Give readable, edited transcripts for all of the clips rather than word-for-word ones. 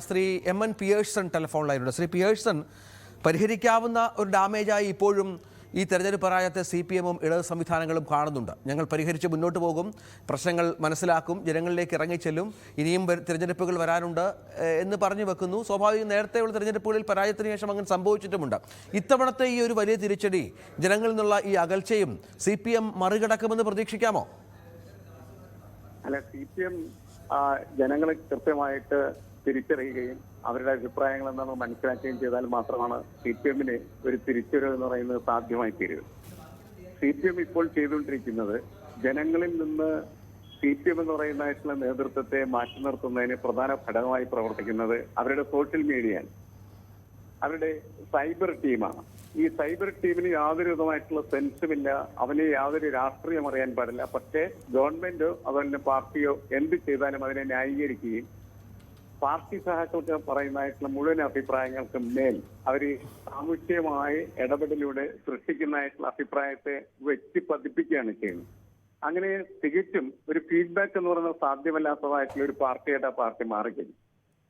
Shri M N. Pearson telephone ലൈനിലുണ്ട്. Shri Pearson, പരിഹരിക്കാവുന്ന ഒരു ഡാമേജായി ഇപ്പോഴും ഈ തെരഞ്ഞെടുപ്പ് പരാജയത്തെ CPM-ഉം ഇടത് സംവിധാനങ്ങളും കാണുന്നുണ്ട്. ഞങ്ങൾ പരിഹരിച്ച് മുന്നോട്ട് പോകും, പ്രശ്നങ്ങൾ മനസ്സിലാക്കും, ജനങ്ങളിലേക്ക് ഇറങ്ങിച്ചെല്ലും, ഇനിയും തിരഞ്ഞെടുപ്പുകൾ വരാനുണ്ട് എന്ന് പറഞ്ഞു വെക്കുന്നു. സ്വാഭാവികം, നേരത്തെയുള്ള തിരഞ്ഞെടുപ്പുകളിൽ പരാജയത്തിന് ശേഷം അങ്ങനെ സംഭവിച്ചിട്ടുമുണ്ട്. ഇത്തവണത്തെ ഈ ഒരു വലിയ തിരിച്ചടി, ജനങ്ങളിൽ നിന്നുള്ള ഈ അകൽച്ചയും CPM മറികടക്കുമെന്ന് പ്രതീക്ഷിക്കാമോ? അല്ല, CPM ജനങ്ങളെ കൃത്യമായിട്ട് തിരിച്ചറിയുകയും അവരുടെ അഭിപ്രായങ്ങൾ എന്താണെന്ന് മനസ്സിലാക്കുകയും ചെയ്താൽ മാത്രമാണ് CPM-ന് ഒരു തിരിച്ചറിവ് എന്ന് പറയുന്നത് സാധ്യമായി തീരുക. CPM ഇപ്പോൾ ചെയ്തുകൊണ്ടിരിക്കുന്നത് ജനങ്ങളിൽ നിന്ന് CPM എന്ന് പറയുന്നതായിട്ടുള്ള നേതൃത്വത്തെ മാറ്റി നിർത്തുന്നതിന് പ്രധാന ഘടകമായി പ്രവർത്തിക്കുന്നത് അവരുടെ സോഷ്യൽ മീഡിയയാണ്, അവരുടെ സൈബർ ടീമാണ്. ഈ സൈബർ ടീമിന് യാതൊരു വിധമായിട്ടുള്ള സെൻസുമില്ല, അവന് യാതൊരു രാഷ്ട്രീയം അറിയാൻ പാടില്ല. പക്ഷേ ഗവൺമെന്റോ അതുപോലെ പാർട്ടിയോ എന്ത് ചെയ്താലും അതിനെ ന്യായീകരിക്കുകയും പാർട്ടി സഹാക്കൾക്ക് പറയുന്നതായിട്ടുള്ള മുഴുവൻ അഭിപ്രായങ്ങൾക്ക് മേൽ അവർ സാമൂഹ്യമായ ഇടപെടലിലൂടെ സൃഷ്ടിക്കുന്നതായിട്ടുള്ള അഭിപ്രായത്തെ വ്യക്തിപതിപ്പിക്കുകയാണ് ചെയ്യുന്നത്. അങ്ങനെ തികച്ചും ഒരു ഫീഡ്ബാക്ക് എന്ന് പറയുന്നത് സാധ്യമല്ലാത്തതായിട്ടുള്ള ഒരു പാർട്ടി മാറിക്കഴിഞ്ഞു.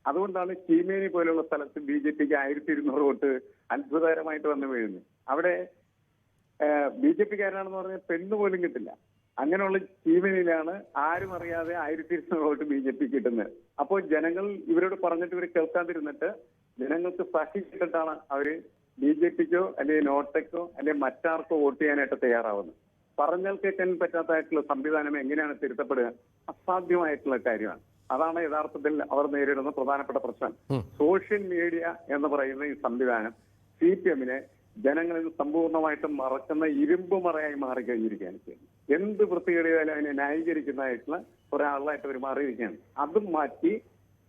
അതുകൊണ്ടാണ് ചീമേനി പോലുള്ള സ്ഥലത്ത് BJP-ക്ക് 1200 വോട്ട് അത്ഭുതകരമായിട്ട് വന്നു വീഴുന്നത്. അവിടെ BJP-കാരാണെന്ന് പറഞ്ഞാൽ പെണ്ണുപോലും കിട്ടില്ല. അങ്ങനെയുള്ള ചീമേനിയിലാണ് ആരും അറിയാതെ 1200 വോട്ട് BJP കിട്ടുന്നത്. അപ്പോൾ ജനങ്ങൾ ഇവരോട് പറഞ്ഞിട്ട് ഇവർ കേൾക്കാതിരുന്നിട്ട് ജനങ്ങൾക്ക് സഹിച്ചിട്ടാണ് അവര് BJP-ക്കോ അല്ലെങ്കിൽ നോട്ടയ്ക്കോ അല്ലെങ്കിൽ മറ്റാർക്കോ വോട്ട് ചെയ്യാനായിട്ട് തയ്യാറാവുന്നത്. പറഞ്ഞാൽ കേൾക്കാൻ പറ്റാത്തതായിട്ടുള്ള സംവിധാനം എങ്ങനെയാണ് തിരുത്തപ്പെടുക? അസാധ്യമായിട്ടുള്ള കാര്യമാണ്. അതാണ് യഥാർത്ഥത്തിൽ അവർ നേരിടുന്ന പ്രധാനപ്പെട്ട പ്രശ്നം. സോഷ്യൽ മീഡിയ എന്ന് പറയുന്ന ഈ സംവിധാനം CPM-നെ ജനങ്ങളിൽ സമ്പൂർണ്ണമായിട്ടും മറക്കുന്ന ഇരുമ്പ് മറയായി മാറിക്കഴിഞ്ഞിരിക്കുകയാണ് ചെയ്യുന്നത്. എന്ത് വൃത്തികേടിയാലും അതിനെ ന്യായീകരിക്കുന്നതായിട്ടുള്ള ഒരാളായിട്ട് അവർ മാറിയിരിക്കുകയാണ്. അതും മാറ്റി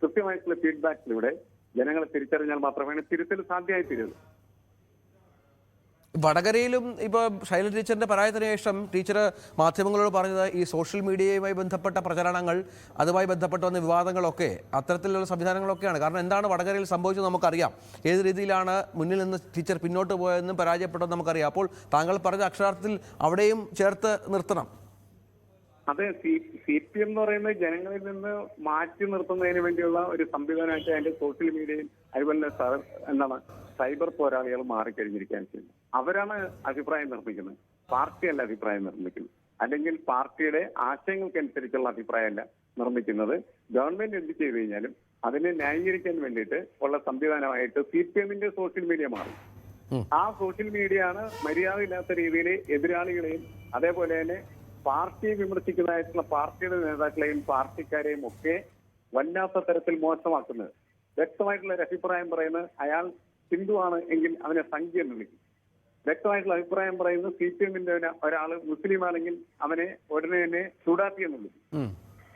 കൃത്യമായിട്ടുള്ള ഫീഡ്ബാക്കിലൂടെ ജനങ്ങളെ തിരിച്ചറിഞ്ഞാൽ മാത്രമേ തിരുത്തൽ സാധ്യമായി തീരുള്ളൂ. വടകരയിലും ഇപ്പോൾ ശൈലജ ടീച്ചറിന്റെ പരാജയത്തിന് ശേഷം ടീച്ചർ മാധ്യമങ്ങളോട് പറഞ്ഞത് ഈ സോഷ്യൽ മീഡിയയുമായി ബന്ധപ്പെട്ട പ്രചരണങ്ങൾ, അതുമായി ബന്ധപ്പെട്ട് വന്ന വിവാദങ്ങളൊക്കെ അത്തരത്തിലുള്ള സംവിധാനങ്ങളൊക്കെയാണ്. കാരണം എന്താണ് വടകരയിൽ സംഭവിച്ചത് നമുക്കറിയാം, ഏത് രീതിയിലാണ് മുന്നിൽ നിന്ന് ടീച്ചർ പിന്നോട്ട് പോയതെന്നും പരാജയപ്പെട്ടതെന്ന് നമുക്കറിയാം. അപ്പോൾ താങ്കൾ പറഞ്ഞ അക്ഷരാർത്ഥത്തിൽ അവിടെയും ചേർത്ത് നിർത്തണം. അതെ, CPM എന്ന് പറയുന്നത് ജനങ്ങളിൽ നിന്ന് മാറ്റി നിർത്തുന്നതിന് വേണ്ടിയുള്ള ഒരു സംവിധാനമായിട്ട് അതിന്റെ സോഷ്യൽ മീഡിയയും അതുപോലെ എന്താണ് സൈബർ പോരാളികൾ മാറിക്കഴിഞ്ഞിരിക്കുകയാണ് ചെയ്യുന്നത്. അവരാണ് അഭിപ്രായം നിർമ്മിക്കുന്നത്, പാർട്ടിയല്ല അഭിപ്രായം നിർമ്മിക്കുന്നത്. അല്ലെങ്കിൽ പാർട്ടിയുടെ ആശയങ്ങൾക്കനുസരിച്ചുള്ള അഭിപ്രായമല്ല നിർമ്മിക്കുന്നത്. ഗവൺമെന്റ് എന്ത് ചെയ്തു കഴിഞ്ഞാലും അതിനെ ന്യായീകരിക്കാൻ വേണ്ടിയിട്ട് ഉള്ള സംവിധാനമായിട്ട് CPM-ന്റെ സോഷ്യൽ മീഡിയ മാറി. ആ സോഷ്യൽ മീഡിയയാണ് മര്യാദയില്ലാത്ത രീതിയിൽ എതിരാളികളെയും അതേപോലെ തന്നെ പാർട്ടിയെ വിമർശിക്കുന്നതായിട്ടുള്ള പാർട്ടിയുടെ നേതാക്കളെയും പാർട്ടിക്കാരെയും ഒക്കെ വല്ലാത്ത തരത്തിൽ മോശമാക്കുന്നത്. വ്യക്തമായിട്ടുള്ള ഒരു അഭിപ്രായം പറയുന്നത് അയാൾ ഹിന്ദുവാണ് എങ്കിൽ അവനെ സംഖ്യ എന്ന് വിളിക്കും. വ്യക്തമായിട്ടുള്ള അഭിപ്രായം പറയുന്നത് CPM-ന്റെ ഒരാള് മുസ്ലിം ആണെങ്കിൽ അവനെ ഉടനെ തന്നെ ചൂടാത്തി എന്ന് വിളിക്കും.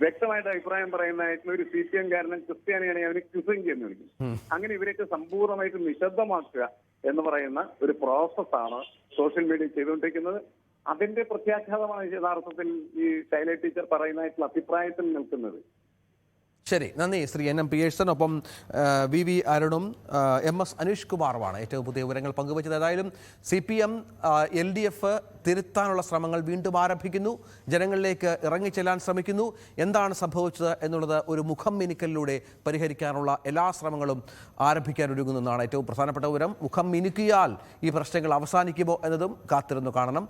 വ്യക്തമായിട്ട് അഭിപ്രായം പറയുന്നതായിട്ടുള്ള ഒരു CPM-കാരനും ക്രിസ്ത്യാനിയാണെങ്കിൽ അവനെ ക്രിസംഖ്യ എന്ന് വിളിക്കും. അങ്ങനെ ഇവരെയൊക്കെ സമ്പൂർണ്ണമായിട്ട് നിശബ്ദമാക്കുക എന്ന് പറയുന്ന ഒരു പ്രോസസ്സാണ് സോഷ്യൽ മീഡിയ ചെയ്തുകൊണ്ടിരിക്കുന്നത്. അതിന്റെ പ്രത്യാഘാതമാണ് യഥാർത്ഥത്തിൽ ഈ ശൈലജ ടീച്ചർ പറയുന്നതായിട്ടുള്ള അഭിപ്രായത്തിൽ നിൽക്കുന്നത്. ശരി, നന്ദി ശ്രീ എൻ.എം. പിയേഴ്സൺ. ഒപ്പം VV അരുണും MS അനീഷ് കുമാറുമാണ് ഏറ്റവും പുതിയ വിവരങ്ങൾ പങ്കുവച്ചത്. ഏതായാലും CPM LDF തിരുത്താനുള്ള ശ്രമങ്ങൾ വീണ്ടും ആരംഭിക്കുന്നു, ജനങ്ങളിലേക്ക് ഇറങ്ങിച്ചെല്ലാൻ ശ്രമിക്കുന്നു. എന്താണ് സംഭവിച്ചത് എന്നുള്ളത് ഒരു മുഖം മിനുക്കലിലൂടെ പരിഹരിക്കാനുള്ള എല്ലാ ശ്രമങ്ങളും ആരംഭിക്കാൻ ഒരുങ്ങുന്നതാണ് ഏറ്റവും പ്രധാനപ്പെട്ട വിവരം. മുഖം മിനുക്കിയാൽ ഈ പ്രശ്നങ്ങൾ അവസാനിക്കുമോ എന്നതും കാത്തിരുന്നു കാണണം.